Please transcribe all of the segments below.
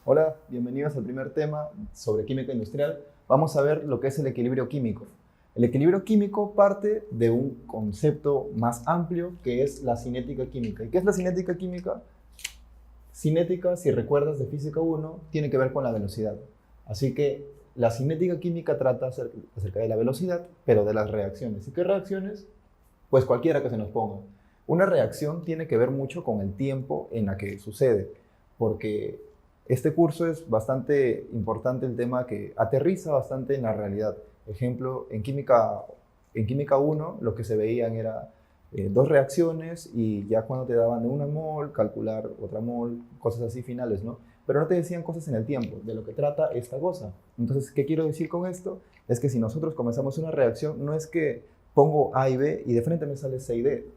Hola, bienvenidos al primer tema sobre química industrial. Vamos a ver lo que es el equilibrio químico. El equilibrio químico parte de un concepto más amplio que es la cinética química. ¿Y qué es la cinética química? Cinética, si recuerdas de física 1, tiene que ver con la velocidad. Así que la cinética química trata acerca de la velocidad, pero de las reacciones. ¿Y qué reacciones? Pues cualquiera que se nos ponga. Una reacción tiene que ver mucho con el tiempo en la que sucede, porque este curso es bastante importante el tema que aterriza bastante en la realidad. Ejemplo, en química 1 lo que se veían era dos reacciones y ya cuando te daban de una mol, calcular otra mol, cosas así finales, ¿no? Pero no te decían cosas en el tiempo, de lo que trata esta cosa. Entonces, ¿qué quiero decir con esto? Es que si nosotros comenzamos una reacción, no es que pongo A y B y de frente me sale C y D,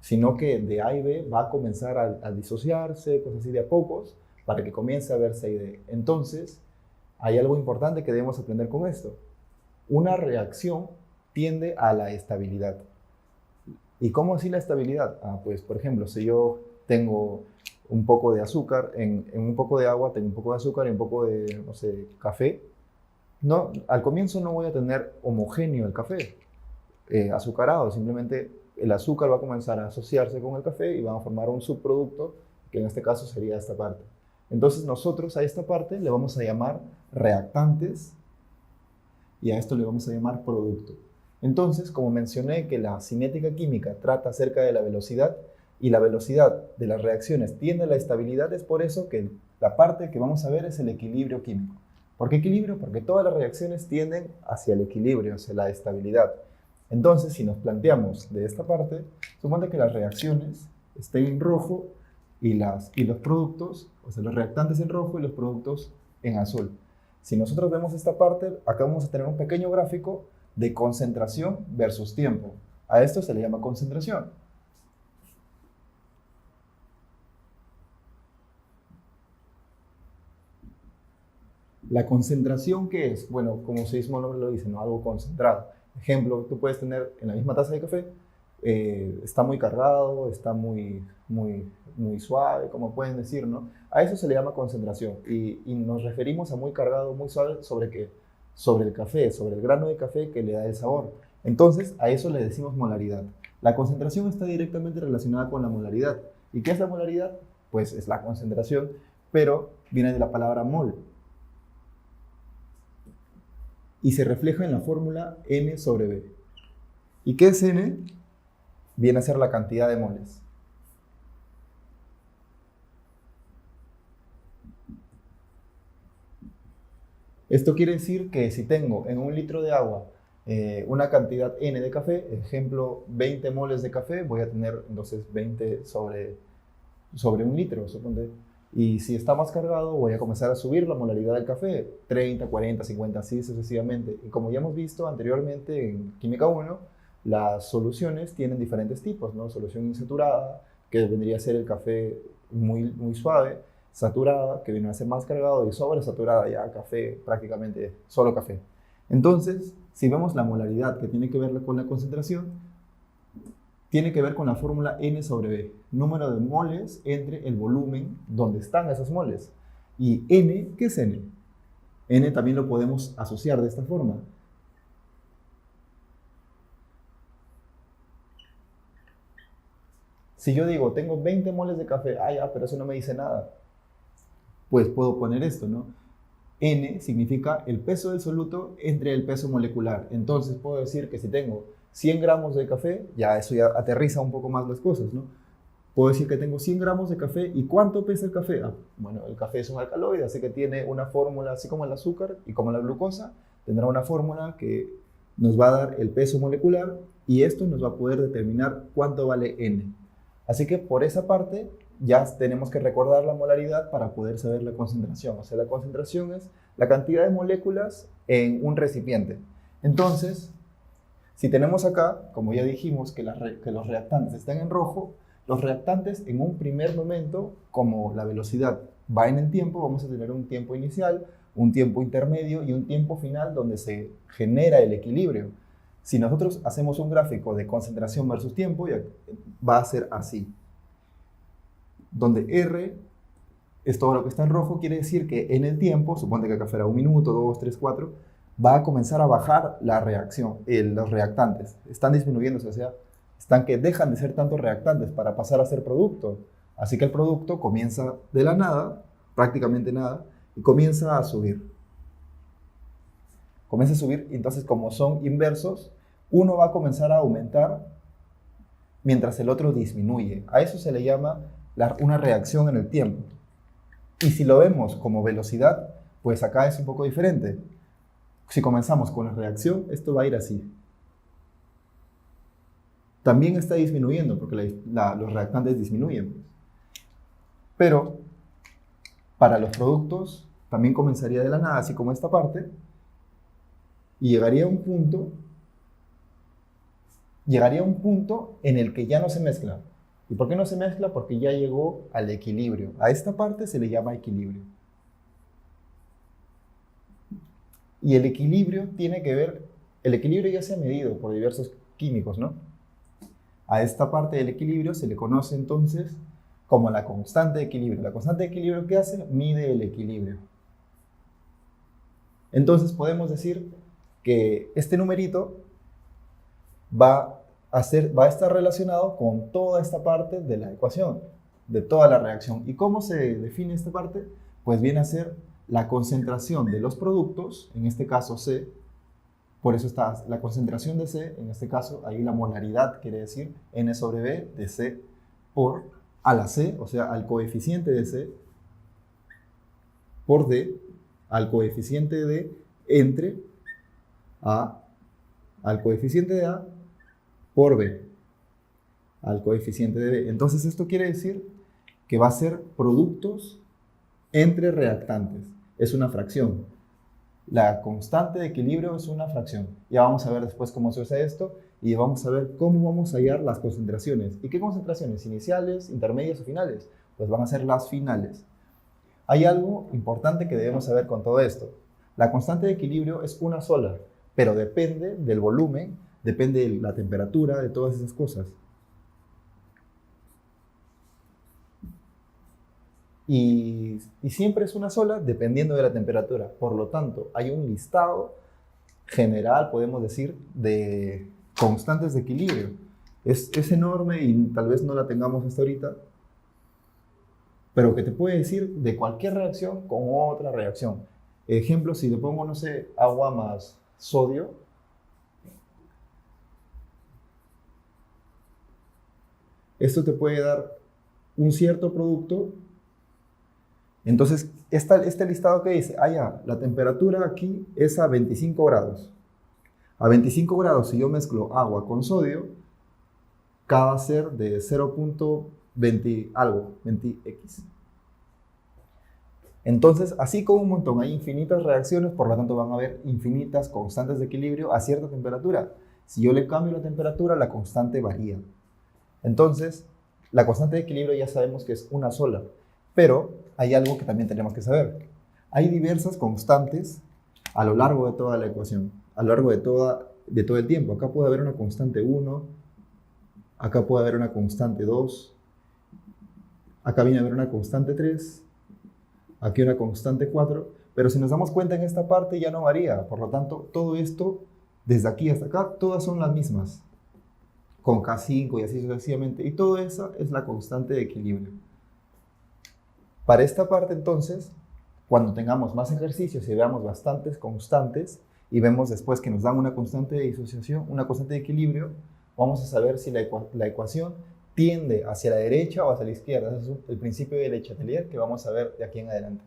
sino que de A y B va a comenzar a disociarse, cosas así de a pocos, para que comience a ver C y D. Entonces, hay algo importante que debemos aprender con esto. Una reacción tiende a la estabilidad. ¿Y cómo así la estabilidad? Pues, por ejemplo, si yo tengo un poco de azúcar, en un poco de agua tengo un poco de azúcar y un poco de, no sé, café, no, al comienzo no voy a tener homogéneo el café, azucarado, simplemente el azúcar va a comenzar a asociarse con el café y van a formar un subproducto, que en este caso sería esta parte. Entonces nosotros a esta parte le vamos a llamar reactantes y a esto le vamos a llamar producto. Entonces, como mencioné que la cinética química trata acerca de la velocidad y la velocidad de las reacciones tiende a la estabilidad, es por eso que la parte que vamos a ver es el equilibrio químico. ¿Por qué equilibrio? Porque todas las reacciones tienden hacia el equilibrio, hacia la estabilidad. Entonces, si nos planteamos de esta parte, suponte que las reacciones estén en rojo y los productos, o sea, los reactantes en rojo y los productos en azul. Si nosotros vemos esta parte, acá vamos a tener un pequeño gráfico de concentración versus tiempo. A esto se le llama concentración. La concentración, ¿qué es? Bueno, como su mismo nombre lo dice, ¿no? Algo concentrado. Ejemplo, tú puedes tener en la misma taza de café, está muy cargado, está muy suave, como pueden decir, ¿no? A eso se le llama concentración. Y nos referimos a muy cargado, muy suave, ¿sobre qué? Sobre el café, sobre el grano de café que le da el sabor. Entonces, a eso le decimos molaridad. La concentración está directamente relacionada con la molaridad. ¿Y qué es la molaridad? Pues es la concentración, pero viene de la palabra mol y se refleja en la fórmula N sobre B. ¿Y qué es N? Viene a ser la cantidad de moles. Esto quiere decir que si tengo en un litro de agua una cantidad N de café, ejemplo 20 moles de café, voy a tener entonces 20 sobre un litro, suponte. Y si está más cargado, voy a comenzar a subir la molaridad del café, 30, 40, 50, así sucesivamente. Y como ya hemos visto anteriormente en Química 1, las soluciones tienen diferentes tipos, ¿no? Solución insaturada, que vendría a ser el café muy suave, saturada, que viene a ser más cargado, y sobresaturada, ya café, prácticamente solo café. Entonces, si vemos la molaridad que tiene que ver con la concentración, tiene que ver con la fórmula N sobre B, número de moles entre el volumen donde están esos moles. ¿Y N qué es N? N también lo podemos asociar de esta forma. Si yo digo, tengo 20 moles de café, pero eso no me dice nada, pues puedo poner esto, ¿no? N significa el peso del soluto entre el peso molecular. Entonces puedo decir que si tengo 100 gramos de café, ya eso ya aterriza un poco más las cosas, ¿no? Puedo decir que tengo 100 gramos de café. ¿Y cuánto pesa el café? Bueno, el café es un alcaloide, así que tiene una fórmula, así como el azúcar y como la glucosa, tendrá una fórmula que nos va a dar el peso molecular y esto nos va a poder determinar cuánto vale N. Así que por esa parte ya tenemos que recordar la molaridad para poder saber la concentración. O sea, la concentración es la cantidad de moléculas en un recipiente. Entonces, si tenemos acá, como ya dijimos, que los reactantes están en rojo, los reactantes en un primer momento, como la velocidad va en el tiempo, vamos a tener un tiempo inicial, un tiempo intermedio y un tiempo final donde se genera el equilibrio. Si nosotros hacemos un gráfico de concentración versus tiempo, va a ser así, donde R es todo lo que está en rojo, quiere decir que en el tiempo, suponte que acá fuera 1 minuto, 2, 3, 4, va a comenzar a bajar la reacción, los reactantes. Están disminuyéndose, o sea, están que dejan de ser tantos reactantes para pasar a ser producto. Así que el producto comienza de la nada, prácticamente nada, y comienza a subir. Comienza a subir, y entonces como son inversos, uno va a comenzar a aumentar mientras el otro disminuye. A eso se le llama una reacción en el tiempo. Y si lo vemos como velocidad, pues acá es un poco diferente. Si comenzamos con la reacción, esto va a ir así. También está disminuyendo, porque los reactantes disminuyen. Pero para los productos también comenzaría de la nada, así como esta parte, y llegaría a un punto en el que ya no se mezcla. ¿Y por qué no se mezcla? Porque ya llegó al equilibrio. A esta parte se le llama equilibrio. Y el equilibrio tiene que ver, el equilibrio ya se ha medido por diversos químicos, ¿no? A esta parte del equilibrio se le conoce entonces como la constante de equilibrio. La constante de equilibrio, ¿qué hace? Mide el equilibrio. Entonces podemos decir que este numerito va a estar relacionado con toda esta parte de la ecuación, de toda la reacción. ¿Y cómo se define esta parte? Pues viene a ser la concentración de los productos, en este caso C, por eso está la concentración de C, en este caso ahí la molaridad quiere decir N sobre B de C por a la C, o sea, al coeficiente de C, por D, al coeficiente de entre A, al coeficiente de A, por B, al coeficiente de B. Entonces esto quiere decir que va a ser productos entre reactantes. Es una fracción. La constante de equilibrio es una fracción. Ya vamos a ver después cómo se usa esto y vamos a ver cómo vamos a hallar las concentraciones. ¿Y qué concentraciones? ¿Iniciales, intermedias o finales? Pues van a ser las finales. Hay algo importante que debemos saber con todo esto. La constante de equilibrio es una sola, pero depende del volumen, depende de la temperatura, de todas esas cosas. Y siempre es una sola dependiendo de la temperatura. Por lo tanto, hay un listado general, podemos decir, de constantes de equilibrio. Es enorme y tal vez no la tengamos hasta ahorita, pero que te puede decir de cualquier reacción con otra reacción. Ejemplo, si le pongo, no sé, agua más sodio, esto te puede dar un cierto producto. Entonces, este listado que dice, la temperatura aquí es a 25 grados. A 25 grados, si yo mezclo agua con sodio, K va a ser de 0.20 algo, 20x. Entonces, así como un montón, hay infinitas reacciones, por lo tanto van a haber infinitas constantes de equilibrio a cierta temperatura. Si yo le cambio la temperatura, la constante varía. Entonces, la constante de equilibrio ya sabemos que es una sola. Pero hay algo que también tenemos que saber. Hay diversas constantes a lo largo de toda la ecuación, a lo largo de todo el tiempo. Acá puede haber una constante 1, acá puede haber una constante 2, acá viene a haber una constante 3, aquí una constante 4, pero si nos damos cuenta en esta parte ya no varía. Por lo tanto, todo esto, desde aquí hasta acá, todas son las mismas, con K5 y así sucesivamente. Y todo eso es la constante de equilibrio. Para esta parte, entonces, cuando tengamos más ejercicios y veamos bastantes constantes y vemos después que nos dan una constante de disociación, una constante de equilibrio, vamos a saber si la ecuación tiende hacia la derecha o hacia la izquierda. Ese es el principio de Le Chatelier que vamos a ver de aquí en adelante.